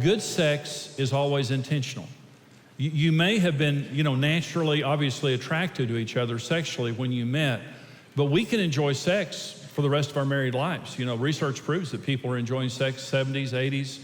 Good sex is always intentional. You may have been, naturally, obviously attracted to each other sexually when you met, but we can enjoy sex for the rest of our married lives. Research proves that people are enjoying sex 70s, 80s,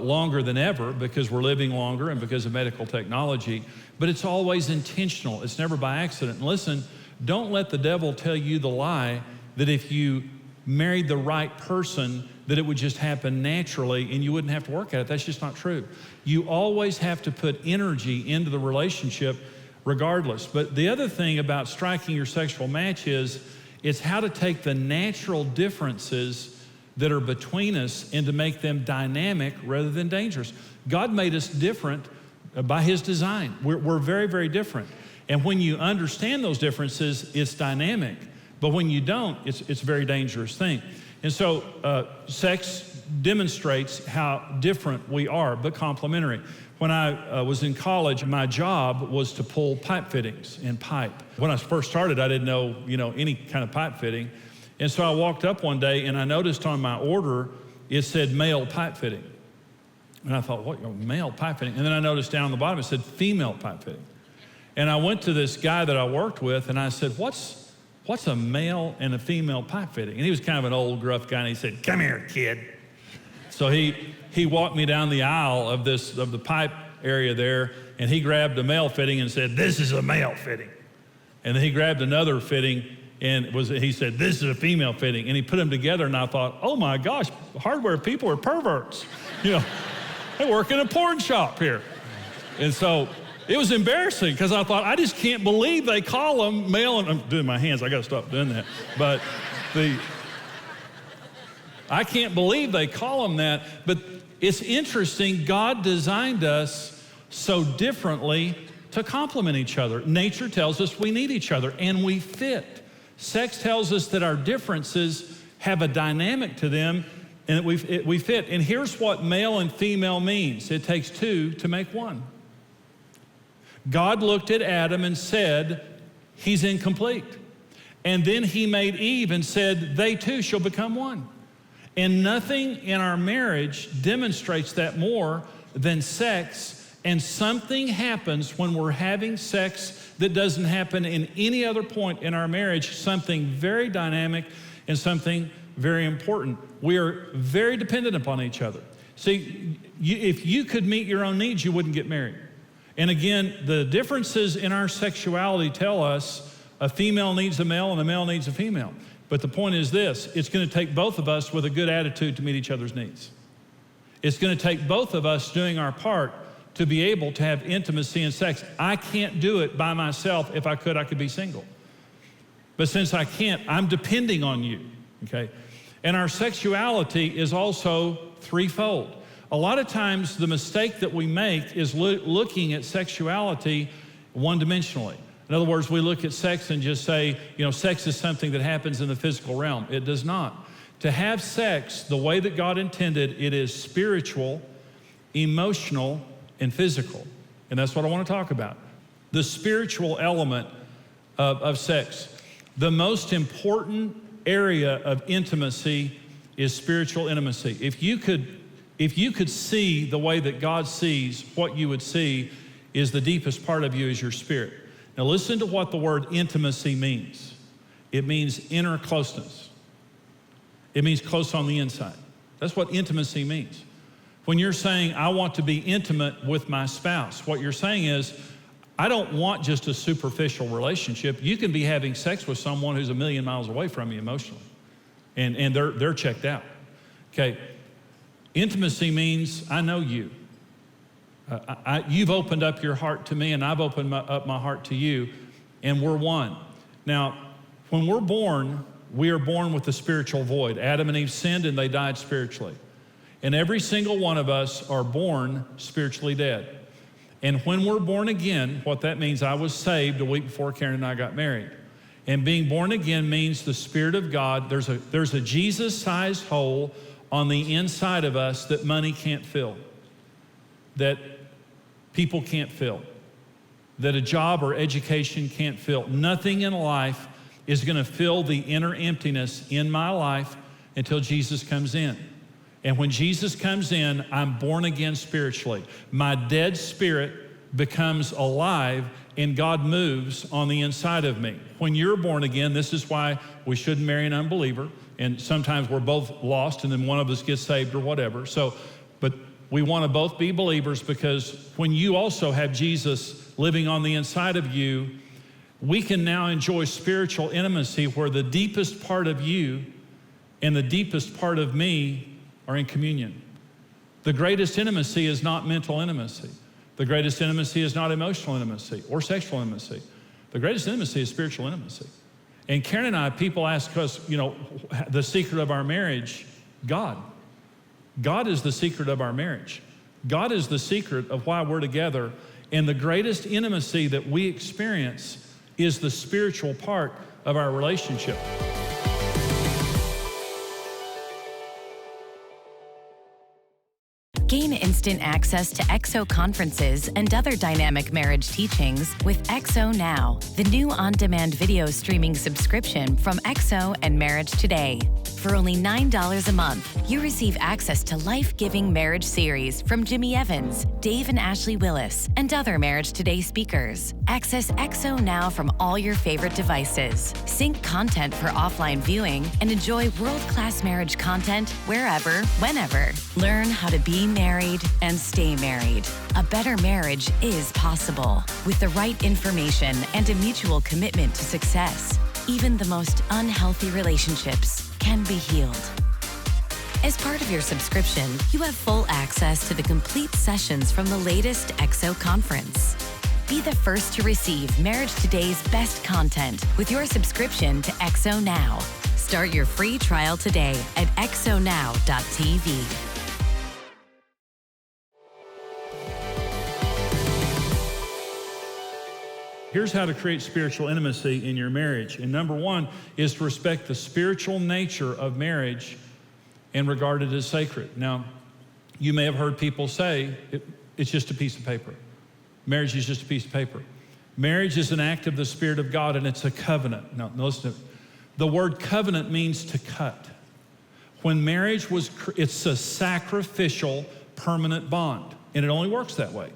longer than ever because we're living longer and because of medical technology, but it's always intentional. It's never by accident. And listen, don't let the devil tell you the lie that if you married the right person, that it would just happen naturally and you wouldn't have to work at it. That's just not true. You always have to put energy into the relationship regardless. But the other thing about striking your sexual match is it's how to take the natural differences that are between us and to make them dynamic rather than dangerous. God made us different by His design. We're very, very different. And when you understand those differences, it's dynamic. But when you don't, it's a very dangerous thing. And so sex demonstrates how different we are, but complementary. When I was in college, my job was to pull pipe fittings and pipe. When I first started, I didn't know, any kind of pipe fitting. And so I walked up one day and I noticed on my order, it said male pipe fitting. And I thought, what, male pipe fitting? And then I noticed down on the bottom, it said female pipe fitting. And I went to this guy that I worked with and I said, what's a male and a female pipe fitting? And he was kind of an old, gruff guy, and he said, come here, kid. So he walked me down the aisle of the pipe area there, and he grabbed a male fitting and said, this is a male fitting. And then he grabbed another fitting, and he said, this is a female fitting. And he put them together, and I thought, oh my gosh, hardware people are perverts. They work in a porn shop here. And so it was embarrassing because I thought, I just can't believe they call them male, and I'm doing my hands, I gotta stop doing that. But I can't believe they call them that, but it's interesting, God designed us so differently to complement each other. Nature tells us we need each other and we fit. Sex tells us that our differences have a dynamic to them and that we fit. And here's what male and female means. It takes two to make one. God looked at Adam and said, he's incomplete. And then He made Eve and said, they two shall become one. And nothing in our marriage demonstrates that more than sex. And something happens when we're having sex that doesn't happen in any other point in our marriage, something very dynamic and something very important. We are very dependent upon each other. See, if you could meet your own needs, you wouldn't get married. And again, the differences in our sexuality tell us a female needs a male and a male needs a female. But the point is this, it's going to take both of us with a good attitude to meet each other's needs. It's going to take both of us doing our part to be able to have intimacy and sex. I can't do it by myself. If I could be single. But since I can't, I'm depending on you, okay? And our sexuality is also threefold. A lot of times the mistake that we make is looking at sexuality one-dimensionally. In other words, we look at sex and just say, sex is something that happens in the physical realm. It does not. To have sex the way that God intended, it is spiritual, emotional, and physical. And that's what I want to talk about. The spiritual element of sex. The most important area of intimacy is spiritual intimacy. If you could see the way that God sees, what you would see is the deepest part of you is your spirit. Now listen to what the word intimacy means. It means inner closeness. It means close on the inside. That's what intimacy means. When you're saying, I want to be intimate with my spouse, what you're saying is, I don't want just a superficial relationship. You can be having sex with someone who's a million miles away from you emotionally, and they're checked out. Okay, intimacy means I know you. You've opened up your heart to me, and I've opened up my heart to you, and we're one. Now, when we're born, we are born with the spiritual void. Adam and Eve sinned, and they died spiritually. And every single one of us are born spiritually dead. And when we're born again, what that means, I was saved a week before Karen and I got married. And being born again means the Spirit of God, there's a Jesus-sized hole on the inside of us that money can't fill, that people can't fill, that a job or education can't fill. Nothing in life is going to fill the inner emptiness in my life until Jesus comes in. And when Jesus comes in, I'm born again spiritually. My dead spirit becomes alive, and God moves on the inside of me. When you're born again, this is why we shouldn't marry an unbeliever. And sometimes we're both lost, and then one of us gets saved or whatever. But we want to both be believers, because when you also have Jesus living on the inside of you, we can now enjoy spiritual intimacy where the deepest part of you and the deepest part of me are in communion. The greatest intimacy is not mental intimacy. The greatest intimacy is not emotional intimacy or sexual intimacy. The greatest intimacy is spiritual intimacy. And Karen and I, people ask us, the secret of our marriage, God. God is the secret of our marriage. God is the secret of why we're together. And the greatest intimacy that we experience is the spiritual part of our relationship. Gain instant access to XO conferences and other dynamic marriage teachings with XO Now, the new on-demand video streaming subscription from XO and MarriageToday. For only $9 a month, you receive access to life-giving marriage series from Jimmy Evans, Dave and Ashley Willis, and other MarriageToday speakers. Access XO Now from all your favorite devices. Sync content for offline viewing and enjoy world-class marriage content wherever, whenever. Learn how to be married and stay married. A better marriage is possible with the right information and a mutual commitment to success. Even the most unhealthy relationships can be healed. As part of your subscription, you have full access to the complete sessions from the latest XO conference. Be the first to receive MarriageToday's best content with your subscription to XO Now. Start your free trial today at xonow.tv. Here's how to create spiritual intimacy in your marriage. And number one is to respect the spiritual nature of marriage and regard it as sacred. Now, you may have heard people say, it's just a piece of paper. Marriage is just a piece of paper. Marriage is an act of the Spirit of God, and it's a covenant. Now listen to me. The word covenant means to cut. When marriage it's a sacrificial, permanent bond, and it only works that way.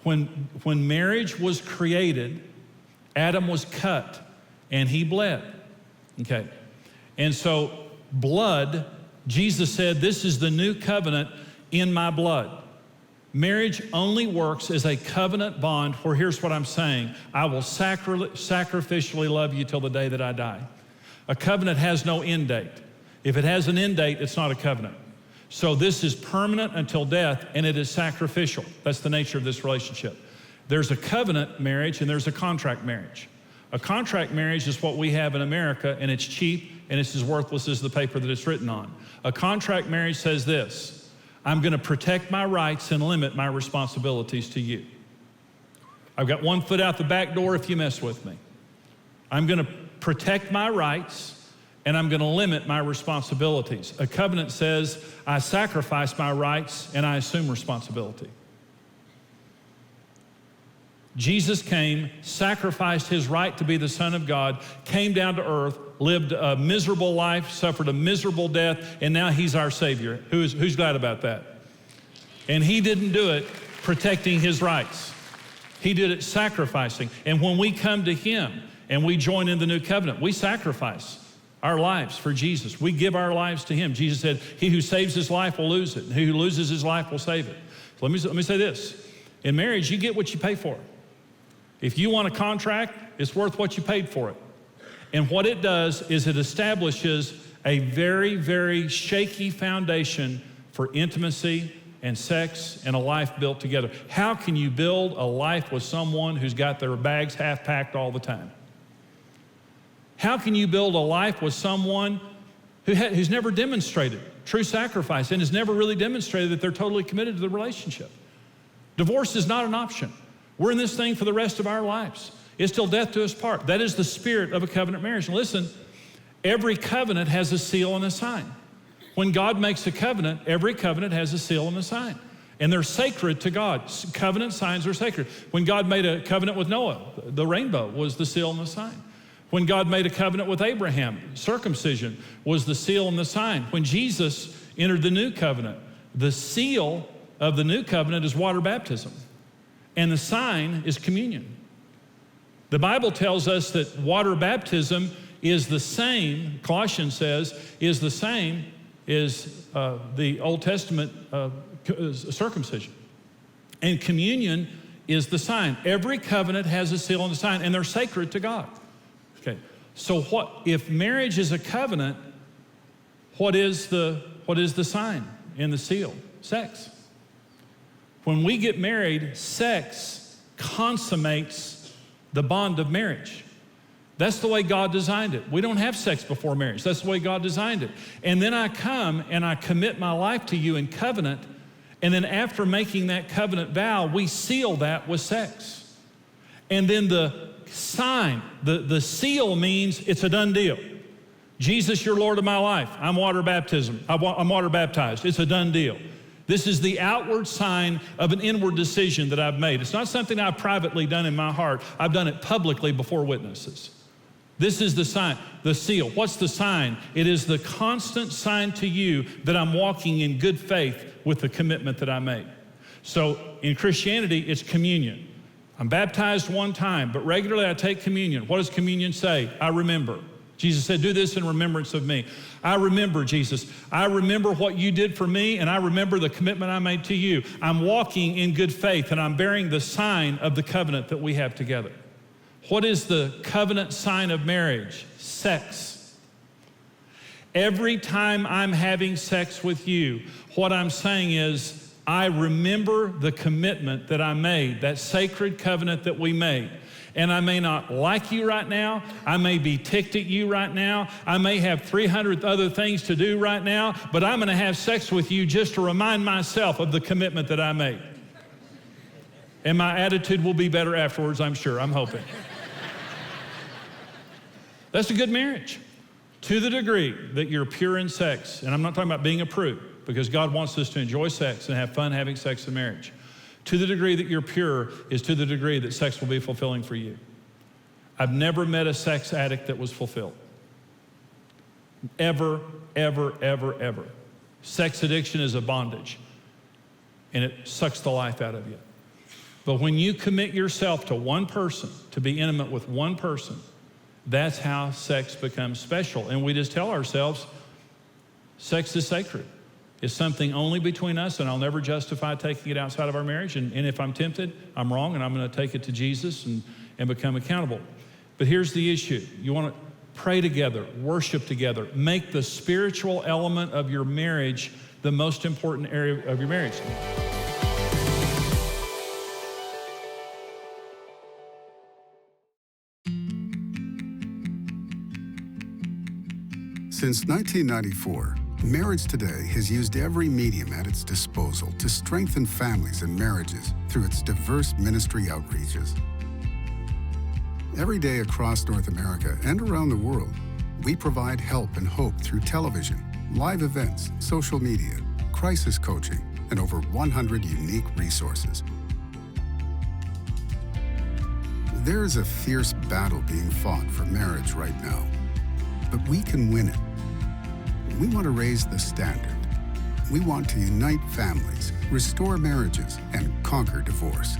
When marriage was created, Adam was cut and he bled. Okay. And so blood, Jesus said, this is the new covenant in my blood. Marriage only works as a covenant bond where, here's what I'm saying, I will sacrificially love you till the day that I die. A covenant has no end date. If it has an end date, it's not a covenant. So this is permanent until death, and it is sacrificial. That's the nature of this relationship. There's a covenant marriage and there's a contract marriage. A contract marriage is what we have in America, and it's cheap and it's as worthless as the paper that it's written on. A contract marriage says this: I'm going to protect my rights and limit my responsibilities to you. I've got one foot out the back door if you mess with me. I'm going to protect my rights and I'm going to limit my responsibilities. A covenant says I sacrifice my rights and I assume responsibility. Jesus came, sacrificed his right to be the Son of God, came down to earth, lived a miserable life, suffered a miserable death, and now he's our Savior. Who's glad about that? And he didn't do it protecting his rights. He did it sacrificing. And when we come to him and we join in the new covenant, we sacrifice our lives for Jesus. We give our lives to him. Jesus said, he who saves his life will lose it, and he who loses his life will save it. So let me say this. In marriage, you get what you pay for. If you want a contract, it's worth what you paid for it. And what it does is it establishes a very, very shaky foundation for intimacy and sex and a life built together. How can you build a life with someone who's got their bags half packed all the time? How can you build a life with someone who's never demonstrated true sacrifice and has never really demonstrated that they're totally committed to the relationship? Divorce is not an option. We're in this thing for the rest of our lives. It's till death do us part. That is the spirit of a covenant marriage. And listen, every covenant has a seal and a sign. When God makes a covenant, every covenant has a seal and a sign. And they're sacred to God. Covenant signs are sacred. When God made a covenant with Noah, the rainbow was the seal and the sign. When God made a covenant with Abraham, circumcision was the seal and the sign. When Jesus entered the new covenant. The seal of the new covenant is water baptism, and the sign is communion. The Bible tells us that water baptism is the same, Colossians says, is the same as the Old Testament circumcision. And communion is the sign. Every covenant has a seal and a sign, and they're sacred to God. Okay, so what if marriage is a covenant? What is the sign and the seal? Sex. When we get married, sex consummates the bond of marriage. That's the way God designed it. We don't have sex before marriage. That's the way God designed it. And then I come and I commit my life to you in covenant, and then after making that covenant vow, we seal that with sex. And then the sign, the seal means it's a done deal. Jesus, you're Lord of my life. I'm water baptized. It's a done deal. This is the outward sign of an inward decision that I've made. It's not something I've privately done in my heart. I've done it publicly before witnesses. This is the sign, the seal. What's the sign? It is the constant sign to you that I'm walking in good faith with the commitment that I made. So in Christianity, it's communion. I'm baptized one time, but regularly I take communion. What does communion say? I remember. Jesus said, do this in remembrance of me. I remember, Jesus. I remember what you did for me, and I remember the commitment I made to you. I'm walking in good faith, and I'm bearing the sign of the covenant that we have together. What is the covenant sign of marriage? Sex. Every time I'm having sex with you, what I'm saying is, I remember the commitment that I made, that sacred covenant that we made. And I may not like you right now. I may be ticked at you right now. I may have 300 other things to do right now, but I'm gonna have sex with you just to remind myself of the commitment that I made. And my attitude will be better afterwards, I'm sure, I'm hoping. That's a good marriage. To the degree that you're pure in sex, and I'm not talking about being a prude, because God wants us to enjoy sex and have fun having sex in marriage. To the degree that you're pure is to the degree that sex will be fulfilling for you. I've never met a sex addict that was fulfilled. Ever, ever, ever, ever. Sex addiction is a bondage, and it sucks the life out of you. But when you commit yourself to one person, to be intimate with one person, that's how sex becomes special. And we just tell ourselves, sex is sacred. It's something only between us, and I'll never justify taking it outside of our marriage. And if I'm tempted, I'm wrong, and I'm going to take it to Jesus and become accountable. But here's the issue. You want to pray together, worship together, make the spiritual element of your marriage the most important area of your marriage. Since 1994, MarriageToday has used every medium at its disposal to strengthen families and marriages through its diverse ministry outreaches. Every day across North America and around the world, we provide help and hope through television, live events, social media, crisis coaching, and over 100 unique resources. There is a fierce battle being fought for marriage right now, but we can win it. We want to raise the standard. We want to unite families, restore marriages, and conquer divorce.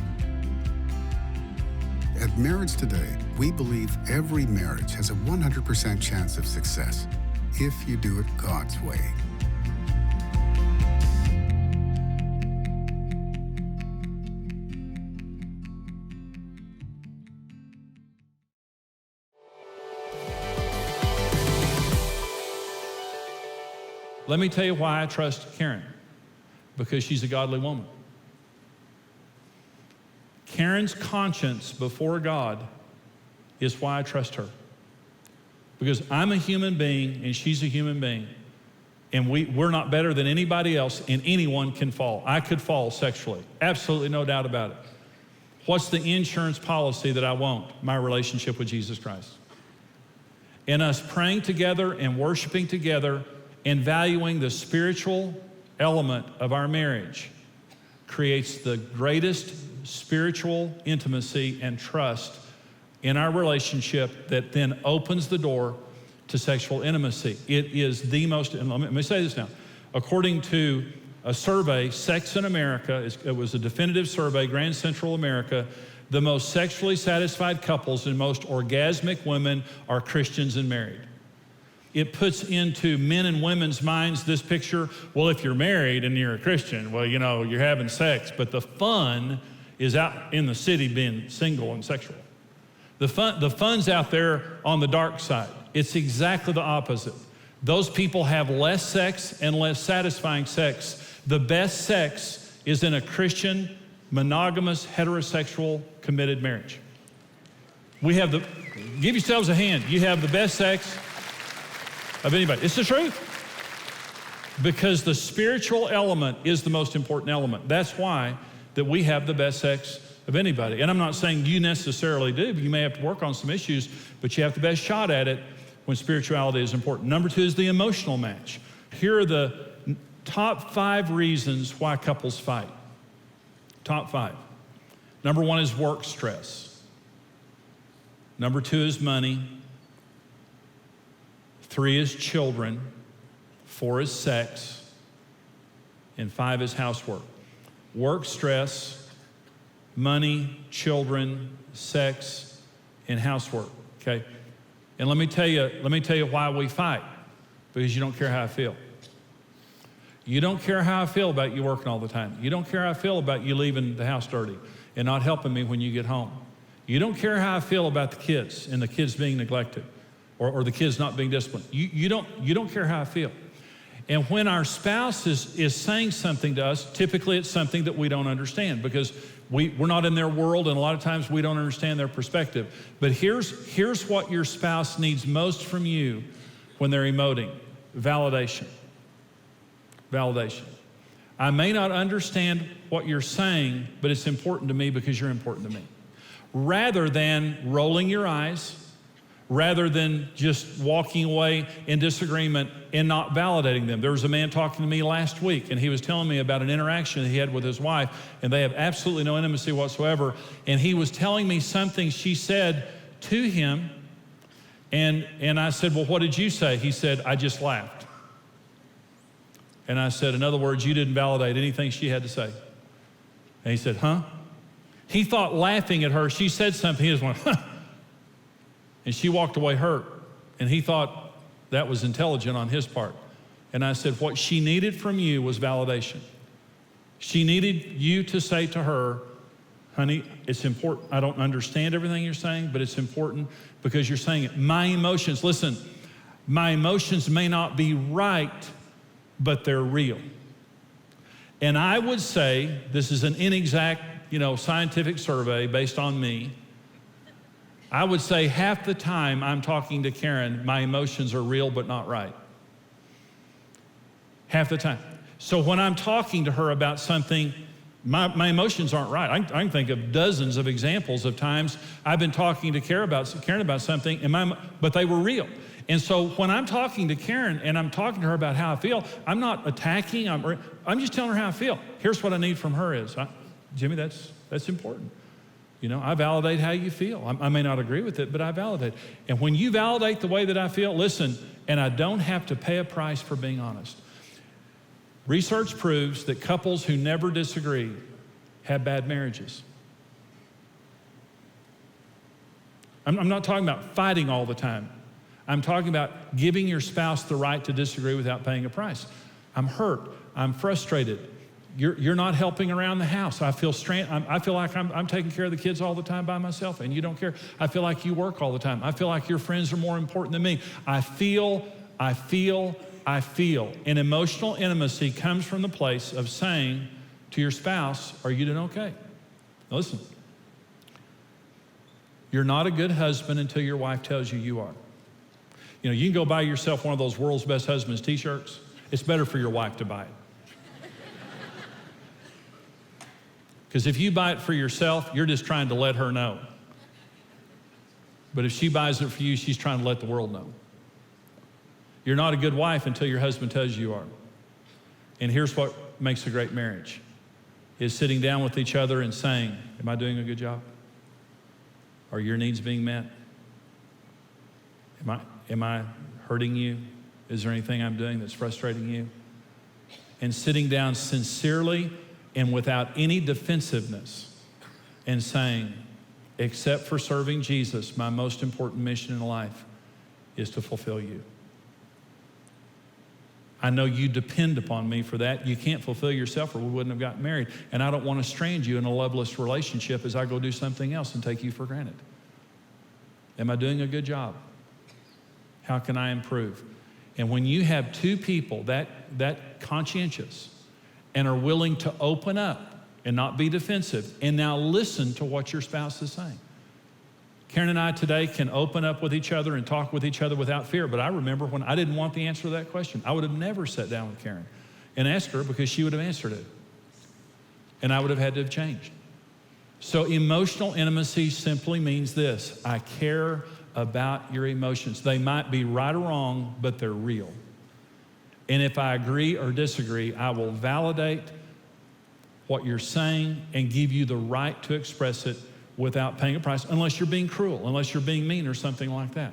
At MarriageToday, we believe every marriage has a 100% chance of success if you do it God's way. Let me tell you why I trust Karen. Because she's a godly woman. Karen's conscience before God is why I trust her. Because I'm a human being and she's a human being. And we're not better than anybody else, and anyone can fall. I could fall sexually. Absolutely no doubt about it. What's the insurance policy that I won't? My relationship with Jesus Christ. And us praying together and worshiping together and valuing the spiritual element of our marriage creates the greatest spiritual intimacy and trust in our relationship that then opens the door to sexual intimacy. It is the most, and let me say this now, According to a survey, Sex in America, it was a definitive survey, Grand Central America, the most sexually satisfied couples and most orgasmic women are Christians and married. It puts into men and women's minds this picture, well, if you're married and you're a Christian, well, you're having sex, but the fun is out in the city being single and sexual. The fun's out there on the dark side. It's exactly the opposite. Those people have less sex and less satisfying sex. The best sex is in a Christian, monogamous, heterosexual, committed marriage. Give yourselves a hand. You have the best sex of anybody. It's the truth. Because the spiritual element is the most important element. That's why that we have the best sex of anybody. And I'm not saying you necessarily do, but you may have to work on some issues, but you have the best shot at it when spirituality is important. Number 2 is the emotional match. Here are the top 5 reasons why couples fight. Top 5. Number 1 is work stress. Number 2 is money. 3 is children. 4 is sex. And 5 is housework. Work stress, money, children, sex, and housework. Okay? And let me tell you why we fight. Because you don't care how I feel. You don't care how I feel about you working all the time. You don't care how I feel about you leaving the house dirty and not helping me when you get home. You don't care how I feel about the kids and the kids being neglected or the kids not being disciplined. You don't care how I feel. And when our spouse is saying something to us, typically it's something that we don't understand because we're not in their world, and a lot of times we don't understand their perspective. But here's what your spouse needs most from you when they're emoting: validation. Validation. I may not understand what you're saying, but it's important to me because you're important to me. Rather than rolling your eyes, rather than just walking away in disagreement and not validating them. There was a man talking to me last week, and he was telling me about an interaction he had with his wife, and they have absolutely no intimacy whatsoever. And he was telling me something she said to him, and I said, well, what did you say? He said, I just laughed. And I said, in other words, you didn't validate anything she had to say. And he said, huh? He thought laughing at her, she said something, he just went, huh. And she walked away hurt. And he thought that was intelligent on his part. And I said, what she needed from you was validation. She needed you to say to her, honey, it's important. I don't understand everything you're saying, but it's important because you're saying it. My emotions, listen, my emotions may not be right, but they're real. And I would say, this is an inexact, scientific survey based on me. I would say half the time I'm talking to Karen, my emotions are real but not right. Half the time. So when I'm talking to her about something, my emotions aren't right. I can think of dozens of examples of times I've been talking to Karen about something, but they were real. And so when I'm talking to Karen and I'm talking to her about how I feel, I'm not attacking, I'm just telling her how I feel. Here's what I need from her is, Jimmy, that's important. I validate how you feel. I may not agree with it, but I validate. And when you validate the way that I feel, listen, and I don't have to pay a price for being honest. Research proves that couples who never disagree have bad marriages. I'm not talking about fighting all the time. I'm talking about giving your spouse the right to disagree without paying a price. I'm hurt. I'm frustrated. You're not helping around the house. I feel like I'm taking care of the kids all the time by myself, and you don't care. I feel like you work all the time. I feel like your friends are more important than me. I feel. And emotional intimacy comes from the place of saying to your spouse, are you doing okay? Now listen, you're not a good husband until your wife tells you you are. You can go buy yourself one of those World's Best Husbands t-shirts. It's better for your wife to buy it. Because if you buy it for yourself, you're just trying to let her know. But if she buys it for you, she's trying to let the world know. You're not a good wife until your husband tells you you are. And here's what makes a great marriage, is sitting down with each other and saying, am I doing a good job? Are your needs being met? Am I hurting you? Is there anything I'm doing that's frustrating you? and sitting down sincerely and without any defensiveness and saying, except for serving Jesus, my most important mission in life is to fulfill you. I know you depend upon me for that. You can't fulfill yourself or we wouldn't have gotten married. And I don't want to strand you in a loveless relationship as I go do something else and take you for granted. Am I doing a good job? How can I improve? And when you have two people that conscientious and are willing to open up and not be defensive and now listen to what your spouse is saying. Karen and I today can open up with each other and talk with each other without fear, but I remember when I didn't want the answer to that question, I would have never sat down with Karen and asked her because she would have answered it. And I would have had to have changed. So emotional intimacy simply means this: I care about your emotions. They might be right or wrong, but they're real. And if I agree or disagree, I will validate what you're saying and give you the right to express it without paying a price, unless you're being cruel, unless you're being mean or something like that.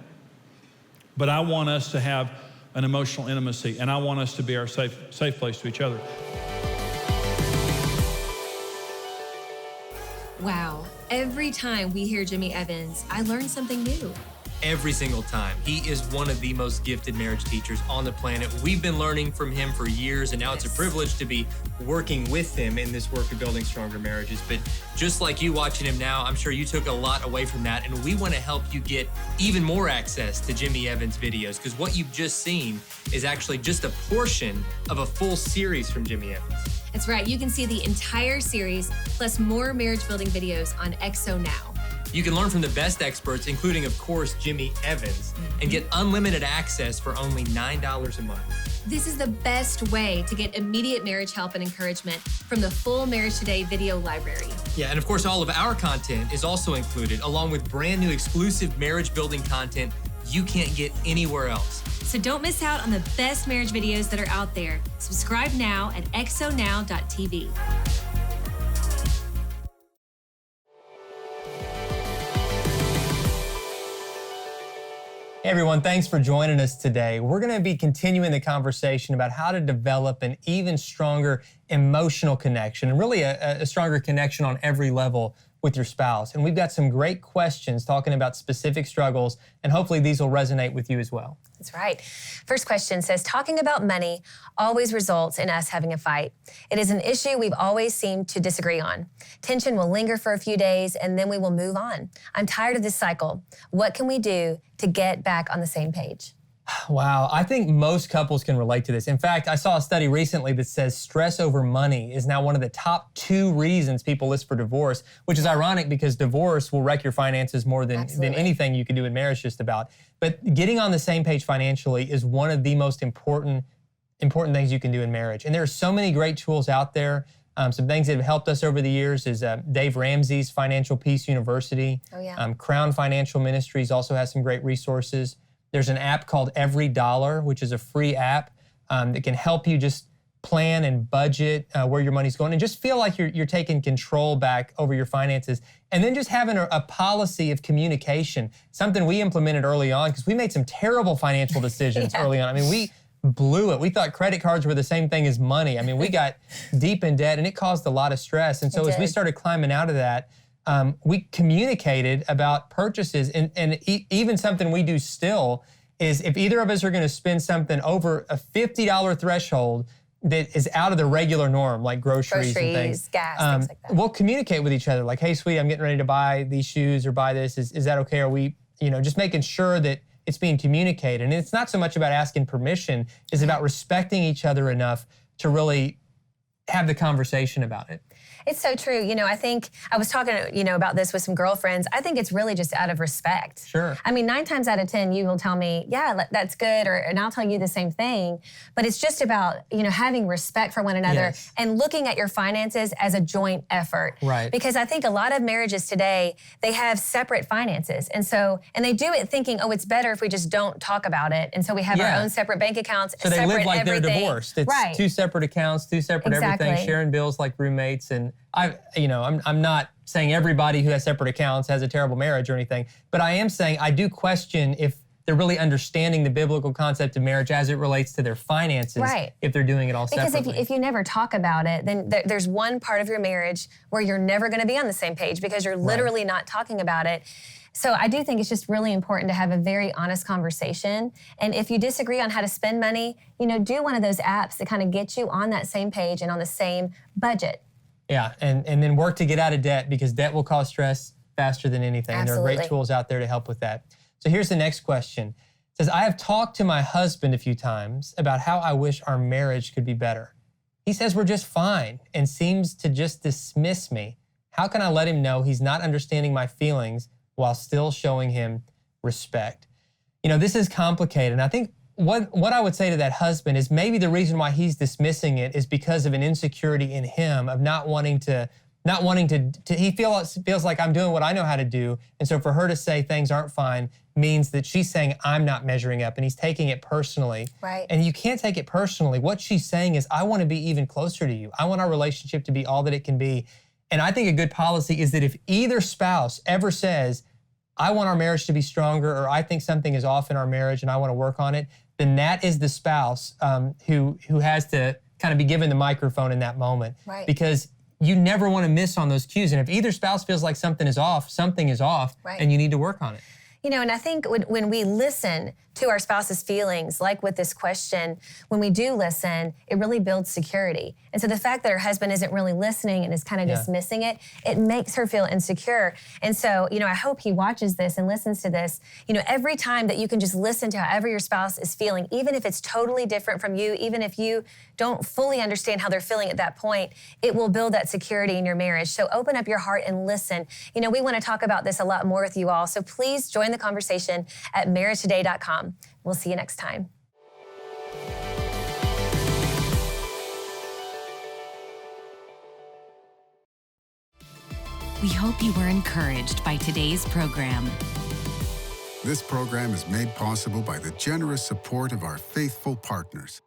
But I want us to have an emotional intimacy, and I want us to be our safe place to each other. Wow. Every time we hear Jimmy Evans, I learn something new. Every single time. He is one of the most gifted marriage teachers on the planet. We've been learning from him for years, and now it's a privilege to be working with him in this work of building stronger marriages. But just like you watching him now, I'm sure you took a lot away from that, and we want to help you get even more access to Jimmy Evans' videos, because what you've just seen is actually just a portion of a full series from Jimmy Evans. That's right. You can see the entire series, plus more marriage building videos on XO Now. You can learn from the best experts, including, of course, Jimmy Evans, and get unlimited access for only $9 a month. This is the best way to get immediate marriage help and encouragement from the full Marriage Today video library. Yeah, and of course, all of our content is also included, along with brand new exclusive marriage building content you can't get anywhere else. So don't miss out on the best marriage videos that are out there. Subscribe now at xonow.tv. Hey everyone, thanks for joining us today. We're going to be continuing the conversation about how to develop an even stronger emotional connection, and really a stronger connection on every level with your spouse. And we've got some great questions talking about specific struggles, and hopefully these will resonate with you as well. That's right. First question says, talking about money always results in us having a fight. It is an issue we've always seemed to disagree on. Tension will linger for a few days and then we will move on. I'm tired of this cycle. What can we do to get back on the same page? Wow, I think most couples can relate to this. In fact, I saw a study recently that says stress over money is now one of the top 2 reasons people list for divorce, which is ironic because divorce will wreck your finances more than anything you can do in marriage just about. But getting on the same page financially is one of the most important things you can do in marriage. And there are so many great tools out there. Some things that have helped us over the years is Dave Ramsey's Financial Peace University. Oh, yeah. Crown Financial Ministries also has some great resources. There's an app called Every Dollar, which is a free app that can help you just plan and budget where your money's going and just feel like you're taking control back over your finances. And then just having a policy of communication, something we implemented early on because we made some terrible financial decisions early on. I mean, we blew it. We thought credit cards were the same thing as money. I mean, we got deep in debt and it caused a lot of stress. And so as we started climbing out of that, we communicated about purchases, and even something we do still is if either of us are going to spend something over a $50 threshold that is out of the regular norm, like groceries and things, gas, things like that. We'll communicate with each other like, hey, sweetie, I'm getting ready to buy these shoes or buy this. Is that okay? Are we, just making sure that it's being communicated. And it's not so much about asking permission, it's about respecting each other enough to really have the conversation about it. It's so true. I think I was talking, about this with some girlfriends. I think it's really just out of respect. Sure. I mean, 9 times out of 10, you will tell me, yeah, that's good, and I'll tell you the same thing. But it's just about, having respect for one another and looking at your finances as a joint effort. Right. Because I think a lot of marriages today, they have separate finances. And they do it thinking, oh, it's better if we just don't talk about it. And so we have our own separate bank accounts. So they live like they're divorced. It's right. 2 separate accounts, 2 separate everything, sharing bills like roommates. And I'm not saying everybody who has separate accounts has a terrible marriage or anything, but I am saying I do question if they're really understanding the biblical concept of marriage as it relates to their finances. Right. If they're doing it all Because separately. if you never talk about it, then there's one part of your marriage where you're never going to be on the same page because you're literally not talking about it. So I do think it's just really important to have a very honest conversation. And if you disagree on how to spend money, do one of those apps that kind of get you on that same page and on the same budget. Yeah, and then work to get out of debt, because debt will cause stress faster than anything. Absolutely. There are great tools out there to help with that. So here's the next question. It says, I have talked to my husband a few times about how I wish our marriage could be better. He says we're just fine and seems to just dismiss me. How can I let him know he's not understanding my feelings while still showing him respect? This is complicated. And I think what I would say to that husband is maybe the reason why he's dismissing it is because of an insecurity in him of not wanting to he feels like I'm doing what I know how to do. And so for her to say things aren't fine means that she's saying I'm not measuring up, and he's taking it personally. Right. And you can't take it personally. What she's saying is, I want to be even closer to you. I want our relationship to be all that it can be. And I think a good policy is that if either spouse ever says, I want our marriage to be stronger, or I think something is off in our marriage and I want to work on it, then that is the spouse who has to kind of be given the microphone in that moment. Right. Because you never want to miss on those cues. And if either spouse feels like something is off, Right. and you need to work on it. And I think when we listen to our spouse's feelings, like with this question, when we do listen, it really builds security. And so the fact that her husband isn't really listening and is kind of dismissing it, it makes her feel insecure. And so, I hope he watches this and listens to this. Every time that you can just listen to however your spouse is feeling, even if it's totally different from you, even if you don't fully understand how they're feeling at that point, it will build that security in your marriage. So open up your heart and listen. We want to talk about this a lot more with you all. So please join the conversation at MarriageToday.com. We'll see you next time. We hope you were encouraged by today's program. This program is made possible by the generous support of our faithful partners.